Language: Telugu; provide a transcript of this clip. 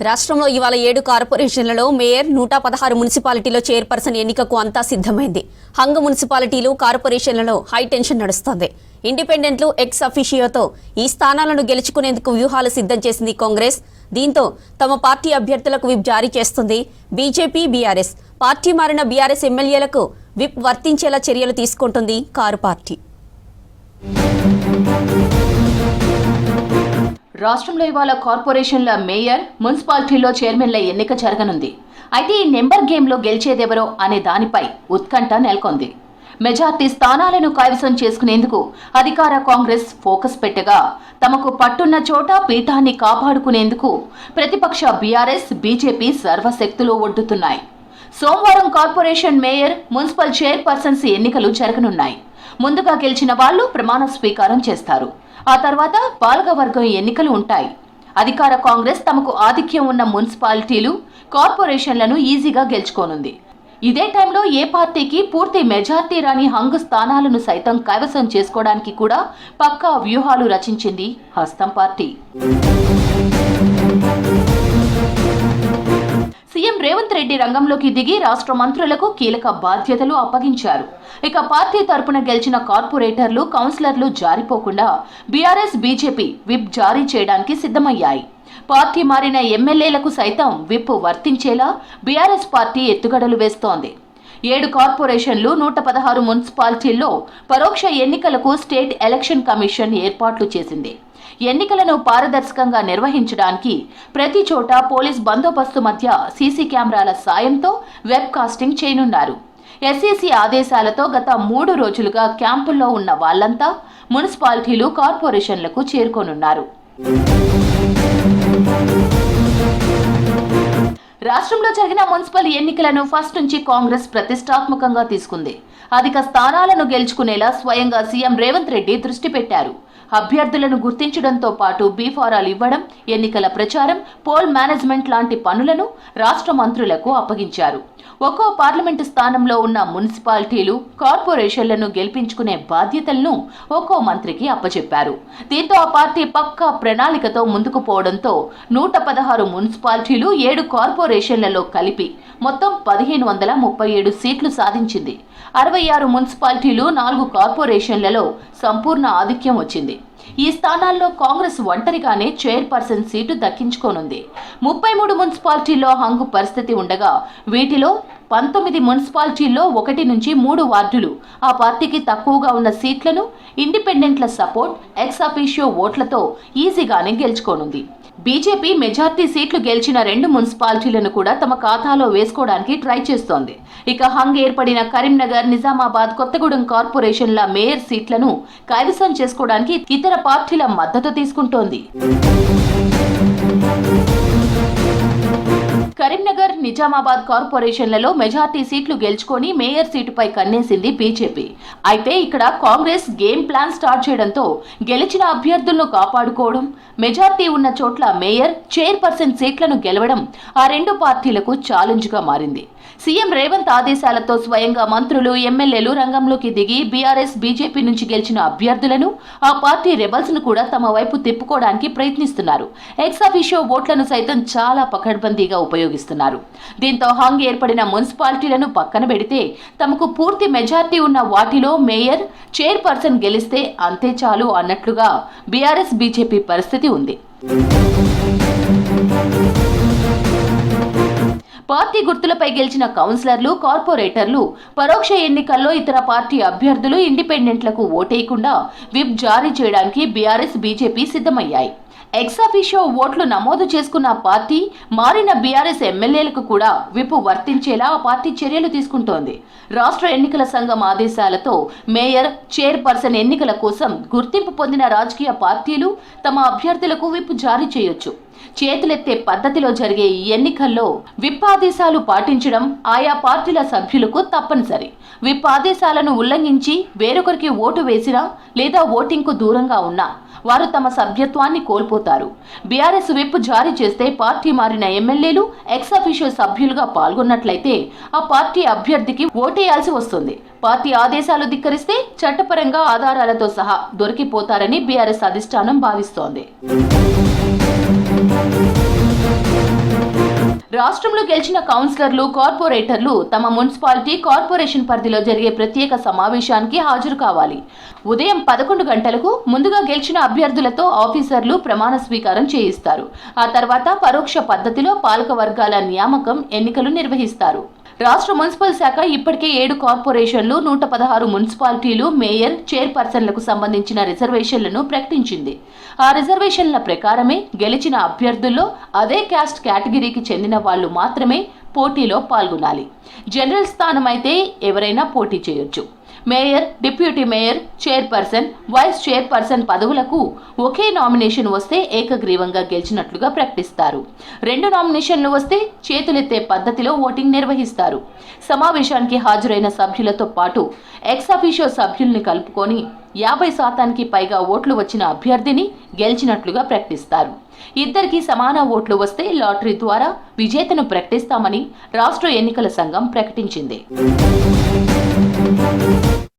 రాష్ట్రంలో ఇవాళ 7 కార్పొరేషన్లలో మేయర్ 116 మున్సిపాలిటీలో చైర్పర్సన్ ఎన్నికకు అంతా సిద్ధమైంది. హంగ్ మున్సిపాలిటీలు కార్పొరేషన్లలో హై టెన్షన్ నడుస్తోంది. ఇండిపెండెంట్లు ఎక్స్ అఫీషియోతో ఈ స్థానాలను గెలుచుకునేందుకు వ్యూహాలు సిద్ధం చేసింది కాంగ్రెస్. దీంతో తమ పార్టీ అభ్యర్థులకు విప్ జారీ చేస్తుంది బీజేపీ, బీఆర్ఎస్. పార్టీ మారిన బీఆర్ఎస్ ఎమ్మెల్యేలకు విప్ వర్తించేలా చర్యలు తీసుకుంటుంది కారు పార్టీ. రాష్ట్రంలో ఇవాళ కార్పొరేషన్ల మేయర్, మున్సిపాలిటీల్లో చైర్మన్ల ఎన్నిక జరగనుంది. అయితే ఈ నెంబర్ గేమ్లో గెలిచేదెవరో అనే దానిపై ఉత్కంఠ నెలకొంది. మెజార్టీ స్థానాలను కైవసం చేసుకునేందుకు అధికార కాంగ్రెస్ ఫోకస్ పెట్టగా, తమకు పట్టున్న చోట పీఠాన్ని కాపాడుకునేందుకు ప్రతిపక్ష బీఆర్ఎస్, బీజేపీ సర్వశక్తులు ఒడ్డుతున్నాయి. సోమవారం కార్పొరేషన్ మేయర్, మున్సిపల్ చైర్పర్సన్స్ ఎన్నికలు జరగనున్నాయి. ముందుగా గెలిచిన వాళ్లు ప్రమాణ స్వీకారం చేస్తారు. ఆ తర్వాత పాలకవర్గం ఎన్నికలు ఉంటాయి. అధికార కాంగ్రెస్ తమకు ఆధిక్యం ఉన్న మున్సిపాలిటీలు, కార్పొరేషన్లను ఈజీగా గెలుచుకోనుంది. ఇదే టైంలో ఏ పార్టీకి పూర్తి మెజార్టీ రాని హంగు స్థానాలను సైతం కైవసం చేసుకోవడానికి కూడా పక్కా వ్యూహాలు రచించింది హస్తం పార్టీ. సీఎం రేవంత్ రెడ్డి రంగంలోకి దిగి రాష్ట్ర మంత్రులకు కీలక బాధ్యతలు అప్పగించారు. ఇక పార్టీ తరపున గెలిచిన కార్పొరేటర్లు, కౌన్సిలర్లు జారిపోకుండా బీఆర్ఎస్, బీజేపీ విప్ జారీ చేయడానికి సిద్ధమయ్యాయి. పార్టీ మారిన ఎమ్మెల్యేలకు సైతం విప్ వర్తించేలా బీఆర్ఎస్ పార్టీ ఎత్తుగడలు వేస్తోంది. 7 కార్పొరేషన్లు, 116 మున్సిపాలిటీల్లో పరోక్ష ఎన్నికలకు స్టేట్ ఎలక్షన్ కమిషన్ ఏర్పాట్లు చేసింది. ఎన్నికలను పారదర్శకంగా నిర్వహించడానికి ప్రతి చోట పోలీస్ బందోబస్తు మధ్య సీసీ కెమెరాల సాయంతో వెబ్ కాస్టింగ్ చేయనున్నారు. ఎస్ఈసీ ఆదేశాలతో గత 3 రోజులుగా క్యాంపుల్లో ఉన్న వాళ్లంతా మున్సిపాలిటీలు, కార్పొరేషన్లకు చేరుకోనున్నారు. రాష్ట్రంలో జరిగిన మున్సిపల్ ఎన్నికలను ఫస్ట్ నుంచి కాంగ్రెస్ ప్రతిష్టాత్మకంగా తీసుకుంది. అధిక స్థానాలను గెలుచుకునేలా స్వయంగా సీఎం రేవంత్ రెడ్డి దృష్టి పెట్టారు. అభ్యర్థులను గుర్తించడంతో పాటు బీఫారాలు ఇవ్వడం, ఎన్నికల ప్రచారం, పోల్ మేనేజ్మెంట్ లాంటి పనులను రాష్ట్ర మంత్రులకు అప్పగించారు. ఒక్కో పార్లమెంటు స్థానంలో ఉన్న మున్సిపాలిటీలు, కార్పొరేషన్లను గెలిపించుకునే బాధ్యతలను ఒక్కో మంత్రికి అప్పచెప్పారు. దీంతో ఆ పార్టీ పక్కా ప్రణాళికతో ముందుకు పోవడంతో 116 మున్సిపాలిటీలు, 7 కార్పొరేషన్లలో కలిపి మొత్తం 1537 సీట్లు సాధించింది. 66 మున్సిపాలిటీలు, 4 కార్పొరేషన్లలో సంపూర్ణ ఆధిక్యం వచ్చింది. ఈ స్థానాల్లో కాంగ్రెస్ ఒంటరిగానే చైర్పర్సన్ సీటు దక్కించుకోనుంది. 33 మున్సిపాలిటీల్లో హంగు పరిస్థితి ఉండగా, వీటిలో 19 మున్సిపాలిటీల్లో 1 నుంచి 3 వార్డులు ఆ పార్టీకి తక్కువగా ఉన్న సీట్లను ఇండిపెండెంట్ల సపోర్ట్, ఎక్స్ అఫీషియో ఓట్లతో ఈజీగానే గెలుచుకోనుంది. బీజేపీ మెజార్టీ సీట్లు గెలిచిన 2 మున్సిపాలిటీలను కూడా తమ ఖాతాలో వేసుకోవడానికి ట్రై చేస్తోంది. ఇక హంగ్ ఏర్పడిన కరీంనగర్, నిజామాబాద్, కొత్తగూడెం కార్పొరేషన్ల మేయర్ సీట్లను కైవసం చేసుకోవడానికి ఇతర పార్టీల మద్దతు తీసుకుంటోంది. కరీంనగర్, నిజామాబాద్ కార్పొరేషన్లలో మెజార్టీ సీట్లు గెలుచుకొని మేయర్ సీటుపై కన్నేసింది బీజేపీ. అయితే ఇక్కడ కాంగ్రెస్ గేమ్ ప్లాన్ స్టార్ట్ చేయడంతో గెలిచిన అభ్యర్థులను కాపాడుకోవడం, మెజార్టీ ఉన్న చోట్ల మేయర్, చైర్పర్సన్ సీట్లను గెలవడం ఆ 2 పార్టీలకు ఛాలెంజ్గా మారింది. సీఎం రేవంత్ ఆదేశాలతో స్వయంగా మంత్రులు, ఎమ్మెల్యేలు రంగంలోకి దిగి బీఆర్ఎస్, బీజేపీ నుంచి గెలిచిన అభ్యర్థులను, ఆ పార్టీ రెబల్స్ ను కూడా తమ వైపు తిప్పుకోవడానికి ప్రయత్నిస్తున్నారు. ఎక్స్ అఫీషియో ఓట్లను సైతం చాలా పకడ్బందీగా ఉపయోగిస్తున్నారు. దీంతో హంగ్ ఏర్పడిన మున్సిపాలిటీలను పక్కన పెడితే తమకు పూర్తి మెజార్టీ ఉన్న వాటిలో మేయర్, చైర్పర్సన్ గెలిస్తే అంతే చాలు అన్నట్లుగా బీఆర్ఎస్, బీజేపీ పరిస్థితి ఉంది. పార్టీ గుర్తులపై గెలిచిన కౌన్సిలర్లు, కార్పొరేటర్లు పరోక్ష ఎన్నికల్లో ఇతర పార్టీ అభ్యర్థులు, ఇండిపెండెంట్లకు ఓటేయకుండా విప్ జారీ చేయడానికి బీఆర్ఎస్, బీజేపీ సిద్ధమయ్యాయి. ఎక్స్ అఫీషియో ఓట్లు నమోదు చేసుకున్న పార్టీ మారిన బీఆర్ఎస్ ఎమ్మెల్యేలకు కూడా విప్ వర్తించేలా ఆ పార్టీ చర్యలు తీసుకుంటోంది. రాష్ట్ర ఎన్నికల సంఘం ఆదేశాలతో మేయర్, చైర్పర్సన్ ఎన్నికల కోసం గుర్తింపు పొందిన రాజకీయ పార్టీలు తమ అభ్యర్థులకు విప్ జారీ చేయొచ్చు. చేతులెత్తే పద్ధతిలో జరిగే ఈ ఎన్నికల్లో విప్ ఆదేశాలు పాటించడం ఆయా పార్టీల సభ్యులకు తప్పనిసరి. విప్ ఆదేశాలను ఉల్లంఘించి వేరొకరికి ఓటు వేసినా లేదా ఓటింగ్కు దూరంగా ఉన్నా వారు తమ సభ్యత్వాన్ని కోల్పోతారు. బీఆర్ఎస్ విప్ జారీ చేస్తే పార్టీ మారిన ఎమ్మెల్యేలు, ఎక్స్ అఫీషియో సభ్యులుగా పాల్గొన్నట్లయితే ఆ పార్టీ అభ్యర్థికి ఓటేయాల్సి వస్తుంది. పార్టీ ఆదేశాలు ధిక్కరిస్తే చట్టపరంగా ఆధారాలతో సహా దొరికిపోతారని బీఆర్ఎస్ అధిష్టానం భావిస్తోంది. రాష్ట్రంలో గెలిచిన కౌన్సిలర్లు, కార్పొరేటర్లు తమ మున్సిపాలిటీ, కార్పొరేషన్ పరిధిలో జరిగే ప్రత్యేక సమావేశానికి హాజరు కావాలి. ఉదయం 11 గంటలకు ముందుగా గెలిచిన అభ్యర్థులతో ఆఫీసర్లు ప్రమాణ స్వీకారం చేయిస్తారు. ఆ తర్వాత పరోక్ష పద్ధతిలో పాలక వర్గాల నియామకం, ఎన్నికలు నిర్వహిస్తారు. రాష్ట్ర మున్సిపల్ శాఖ ఇప్పటికే 7 కార్పొరేషన్లు, 116 మున్సిపాలిటీలు, మేయర్, చైర్పర్సన్లకు సంబంధించిన రిజర్వేషన్లను ప్రకటించింది. ఆ రిజర్వేషన్ల ప్రకారమే గెలిచిన అభ్యర్థుల్లో అదే క్యాస్ట్ కేటగిరీకి చెందిన వాళ్ళు మాత్రమే పోటీలో పాల్గొనాలి. జనరల్ స్థానం అయితే ఎవరైనా పోటీ చేయొచ్చు. Mayor, deputy mayor, chairperson, vice chairperson పదవులకు ఒకే నామినేషన్ వస్తే ఏకగ్రీవంగా గెలిచినట్లుగా ప్రకటిస్తారు. 2 నామినేషన్లు వస్తే చేతులెత్తే పద్ధతిలో ఓటింగ్ నిర్వహిస్తారు. సమావేశానికి హాజరైన సభ్యులతో పాటు ఎక్స్ అఫీషియో సభ్యుల్ని కలుపుకొని 50% పైగా ఓట్లు వచ్చిన అభ్యర్థిని గెలిచినట్లుగా ప్రకటిస్తారు. ఇద్దరికి సమాన ఓట్లు వస్తే లాటరీ ద్వారా విజేతను ప్రకటిస్తామని రాష్ట్ర ఎన్నికల సంఘం ప్రకటించింది.